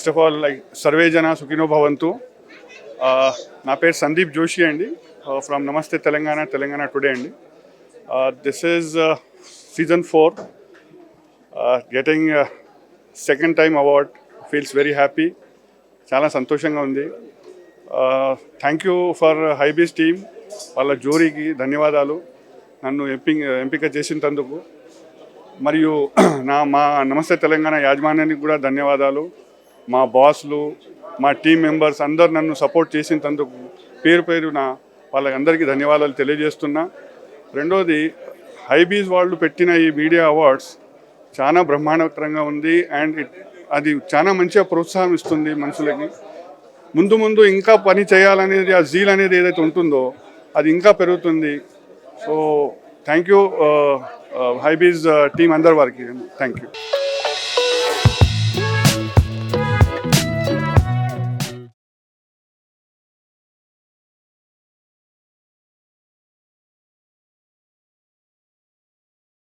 First of all like survey జన సుఖినో భవంతు. నా పేరు సందీప్ జోషి అండి, ఫ్రమ్ నమస్తే తెలంగాణ టుడే అండి. This is season 4, getting second time award. Feels very happy, చాలా సంతోషంగా ఉంది. థ్యాంక్ యూ ఫర్ హైబీస్ టీమ్, వాళ్ళ జోరీకి ధన్యవాదాలు నన్ను ఎంపిక చేసినందుకు. మరియు మా నమస్తే తెలంగాణ యాజమాన్యానికి కూడా ధన్యవాదాలు. మా బాస్లు, మా టీం మెంబర్స్ అందరు నన్ను సపోర్ట్ చేసినందుకు పేరున వాళ్ళందరికీ ధన్యవాదాలు తెలియజేస్తున్నా. రెండోది, హైబీస్ వాళ్ళు పెట్టిన ఈ మీడియా అవార్డ్స్ చాలా బ్రహ్మాండకరంగా ఉంది. అండ్ అది చాలా మంచిగా ప్రోత్సాహం ఇస్తుంది మనుషులకి. ముందు ఇంకా పని చేయాలనేది, ఆ జీల్ అనేది ఏదైతే ఉంటుందో అది ఇంకా పెరుగుతుంది. సో థ్యాంక్ యూ హైబీస్ టీం అందరి వారికి. Thank you.